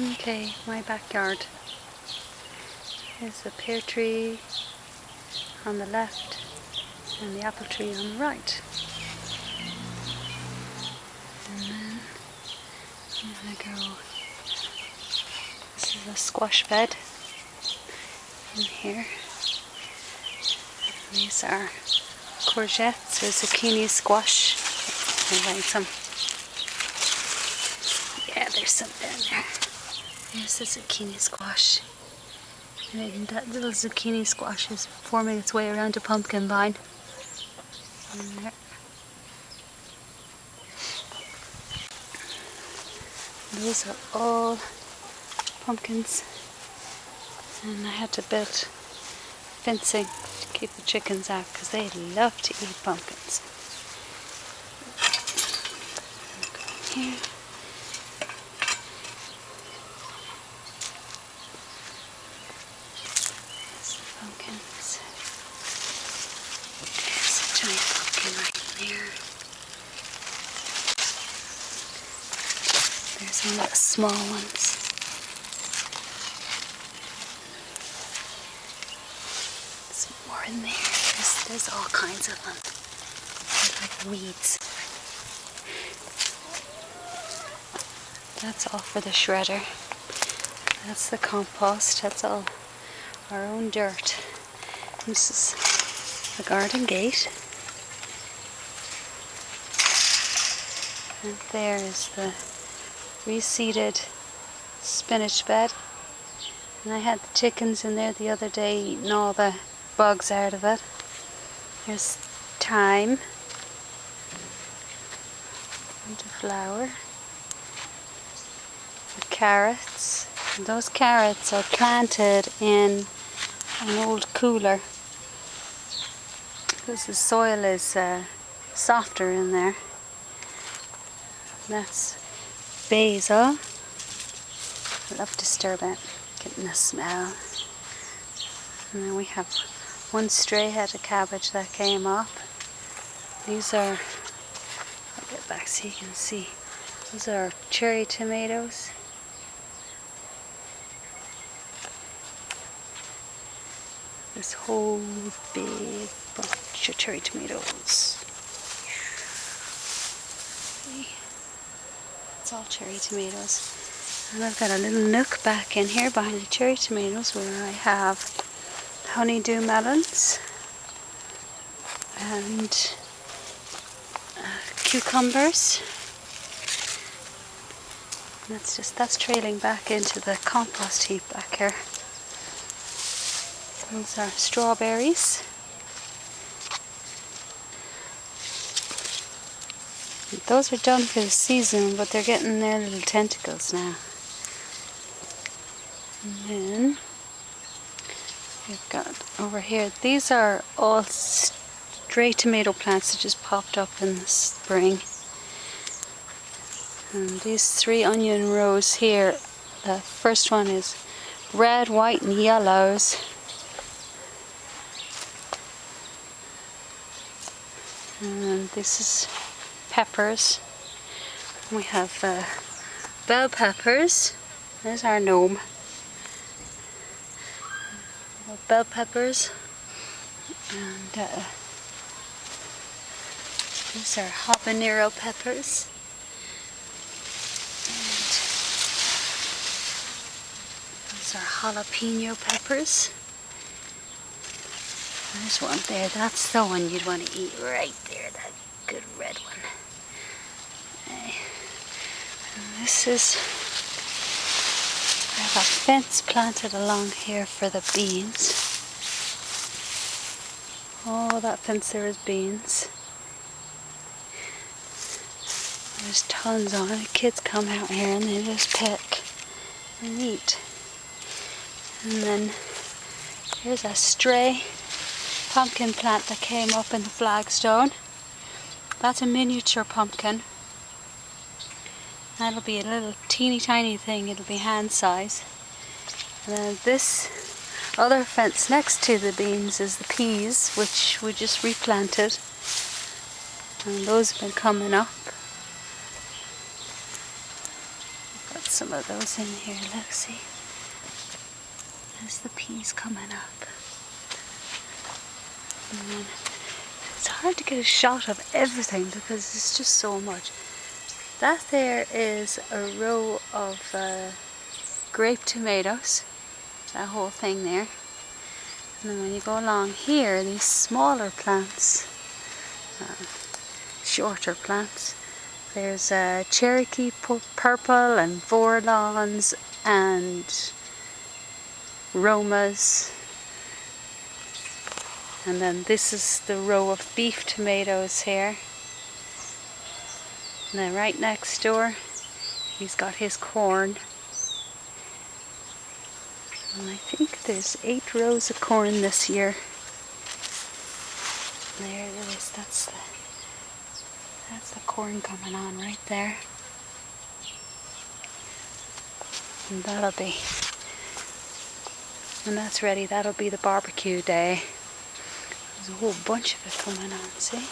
Okay, my backyard. There's a pear tree on the left and the apple tree on the right. And then I'm gonna go. This is a squash bed in here. And these are courgettes or zucchini squash. I'll find some. Yeah, there's some down there. There's the zucchini squash. And that little zucchini squash is forming its way around a pumpkin vine. And there. Those are all pumpkins. And I had to build fencing to keep the chickens out because they love to eat pumpkins. Here. There's the pumpkins. There's a giant pumpkin right there. There's some little small ones. Some more in there. There's all kinds of them. They're like weeds. That's all for the shredder. That's the compost. That's all our own dirt. This is the garden gate. And there is the reseeded spinach bed. And I had the chickens in there the other day eating all the bugs out of it. There's thyme and a flower. The carrots. And those carrots are planted in an old cooler because the soil is softer in there. That's basil. I love to stir that, getting the smell. And then we have one stray head of cabbage that came up. These are, I'll get back so you can see. Those are cherry tomatoes. This whole big bunch of cherry tomatoes. It's all cherry tomatoes. And I've got a little nook back in here behind the cherry tomatoes where I have honeydew melons and cucumbers. And that's trailing back into the compost heap back here. Those are strawberries. Those are done for the season, but they're getting their little tentacles now. And then we've got over here, these are all stray tomato plants that just popped up in the spring. And these 3 onion rows here, the first one is red, white and yellows. And this is peppers. We have bell peppers. There's our gnome. Bell peppers. And these are habanero peppers. And these are jalapeno peppers. There's one there. That's the one you'd want to eat right there. That good red one. Okay. And this is, I have a fence planted along here for the beans. Oh, that fence there is beans. There's tons on it. Kids come out here and they just pick and eat. And then here's a stray pumpkin plant that came up in the flagstone. That's a miniature pumpkin. That'll be a little teeny tiny thing. It'll be hand size. And then this other fence next to the beans is the peas, which we just replanted. And those have been coming up. We've got some of those in here. Let's see. There's the peas coming up. And it's hard to get a shot of everything because it's just so much. That there is a row of grape tomatoes. That whole thing there. And then when you go along here, these smaller plants, shorter plants, there's Cherokee purple and Vorlons and Romas. And then this is the row of beef tomatoes here. And then right next door, he's got his corn. And I think there's 8 rows of corn this year. There it is. That's the corn coming on right there. And that's ready. That'll be the barbecue day. There's a whole bunch of it coming on, see?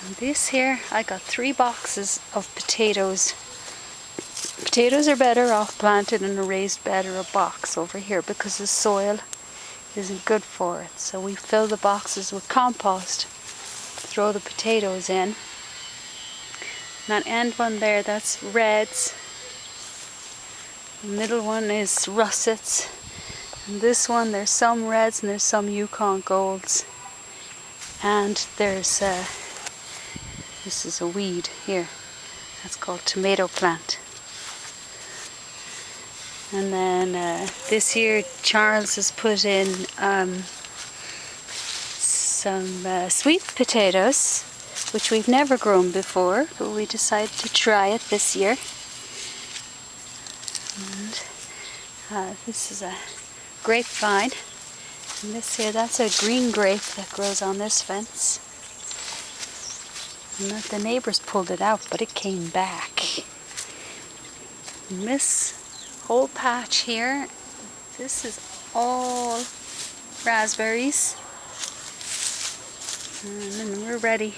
And this here, I got 3 boxes of potatoes. Potatoes are better off planted in a raised bed or a box over here because the soil isn't good for it. So we fill the boxes with compost, throw the potatoes in. And that end one there, that's reds. The middle one is russets. And this one, there's some reds and there's some Yukon golds. And there's, this is a weed here. That's called tomato plant. And then this year Charles has put in some sweet potatoes, which we've never grown before, but we decided to try it this year. And this is a grapevine. And this here, that's a green grape that grows on this fence. And the neighbors pulled it out, but it came back. And this whole patch here, this is all raspberries. And then we're ready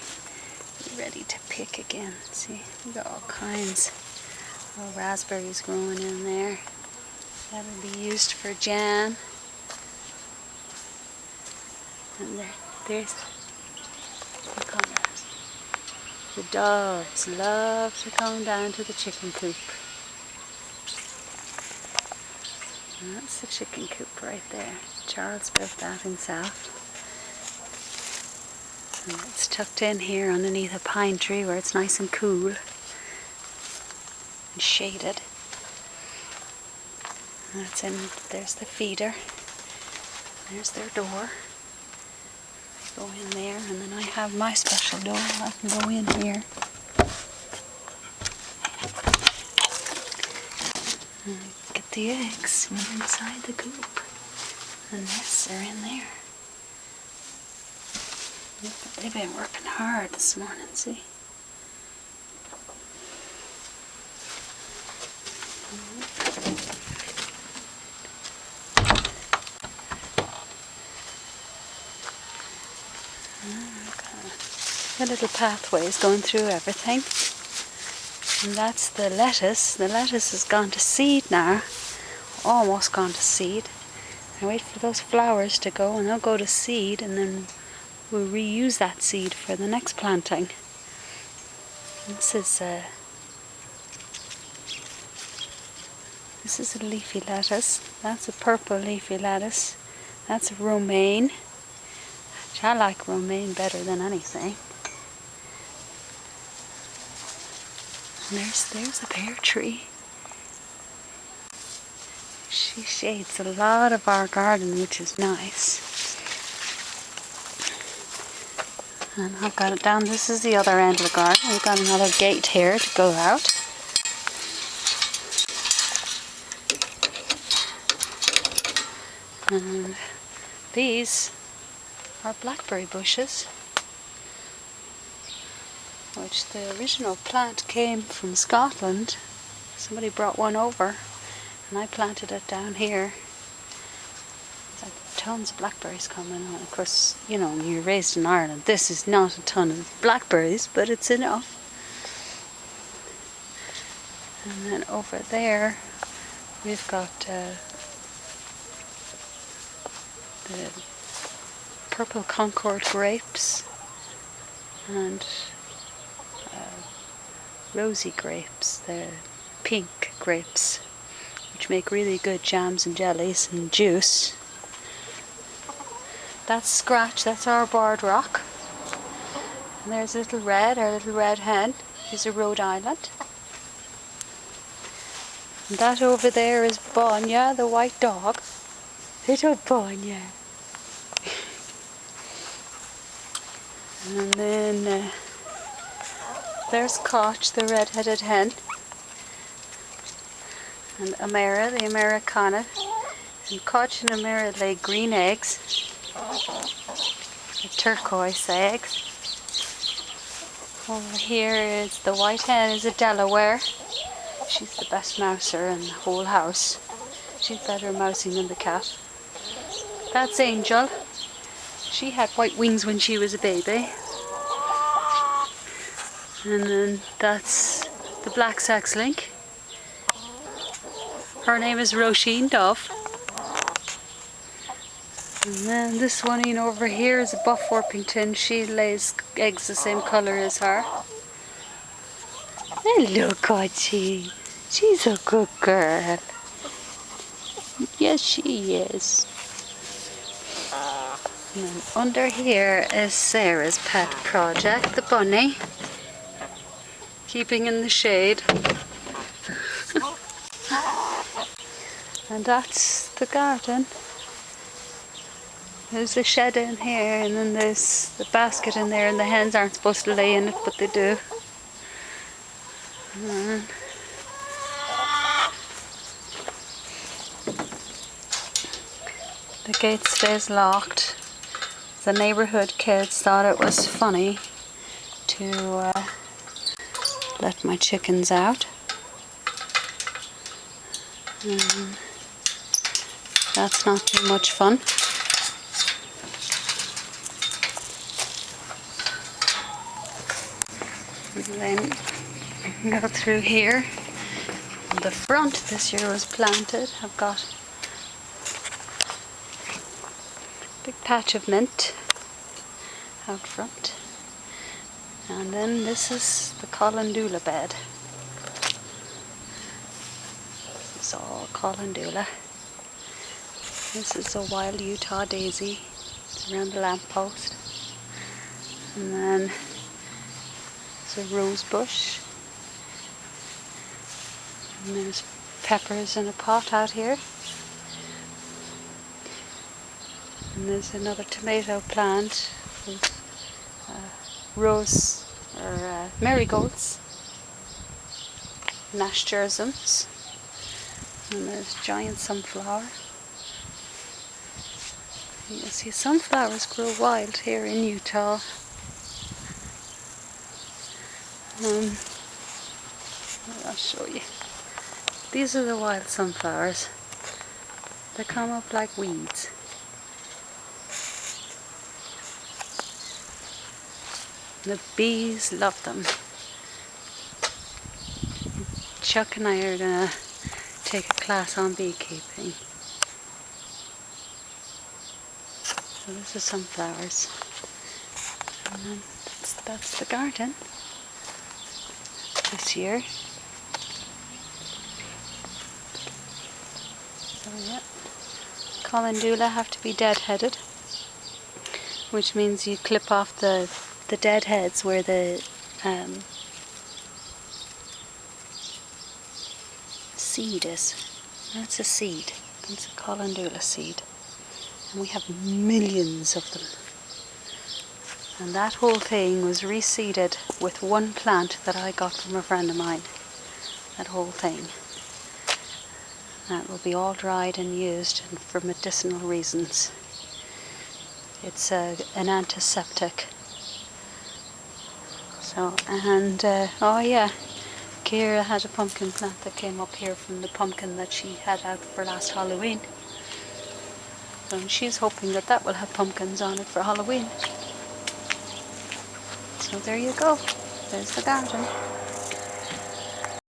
to pick again. See, we got all kinds of raspberries growing in there. That'll be used for jam. And there's, look on that. The dogs love to come down to the chicken coop. And that's the chicken coop right there. Charles built that himself. And it's tucked in here underneath a pine tree where it's nice and cool and shaded. And that's in, there's the feeder. There's their door. Go in there, and then I have my special door. I can go in here. And get the eggs from inside the coop. The nests are in there. They've been working hard this morning, see? The little pathways going through everything. And that's the lettuce. The lettuce has gone to seed now. Almost gone to seed. I wait for those flowers to go and they'll go to seed, and then we'll reuse that seed for the next planting. This is a leafy lettuce. That's a purple leafy lettuce. That's a romaine. I like romaine better than anything. And there's a pear tree. She shades a lot of our garden, which is nice. And I've got it down. This is the other end of the garden. We've got another gate here to go out. And these are blackberry bushes, which the original plant came from Scotland. Somebody brought one over and I planted it down here. I tons of blackberries coming. And of course, you know, when you're raised in Ireland, this is not a ton of blackberries, but it's enough. And then over there, we've got the purple Concord grapes and rosy grapes, the pink grapes, which make really good jams and jellies and juice. That's Scratch, that's our barred rock. And there's Little Red, our little red hen. He's a Rhode Island. And that over there is Bonya, the white dog. Little Bonya. And then there's Koch, the red-headed hen. And Amera, the Americana. And Koch and Amera lay green eggs. The turquoise eggs. Over here is the white hen, is a Delaware. She's the best mouser in the whole house. She's better mousing than the cat. That's Angel. She had white wings when she was a baby. And then that's the Black Sax Link. Her name is Roisin Dove. And then this one in over here is a Buff Orpington. She lays eggs the same colour as her. Hello, Kochi. She's a good girl. Yes, she is. And then under here is Sarah's pet project, the bunny. Keeping in the shade. And that's the garden. There's a shed in here, and then there's the basket in there, and the hens aren't supposed to lay in it, but they do. And the gate stays locked. The neighbourhood kids thought it was funny to let my chickens out. And that's not too much fun. And then go through here. The front this year was planted. I've got a big patch of mint out front. And then this is the calendula bed. This is all calendula. This is a wild Utah daisy around the lamppost. And then there's a rose bush. And there's peppers in a pot out here. And there's another tomato plant with rose or marigolds, nasturtiums, and there's giant sunflower. You see, sunflowers grow wild here in Utah. I'll show you. These are the wild sunflowers. They come up like weeds. The bees love them. Chuck and I are going to take a class on beekeeping. So this is sunflowers. And then that's the garden this year. So yeah, calendula have to be dead-headed, which means you clip off the dead heads where the seed is. That's a seed. That's a calendula seed. And we have millions of them. And that whole thing was reseeded with one plant that I got from a friend of mine. That whole thing. That will be all dried and used for medicinal reasons. It's an antiseptic. So, and oh yeah, Kira had a pumpkin plant that came up here from the pumpkin that she had out for last Halloween. And she's hoping that that will have pumpkins on it for Halloween. So there you go. There's the garden.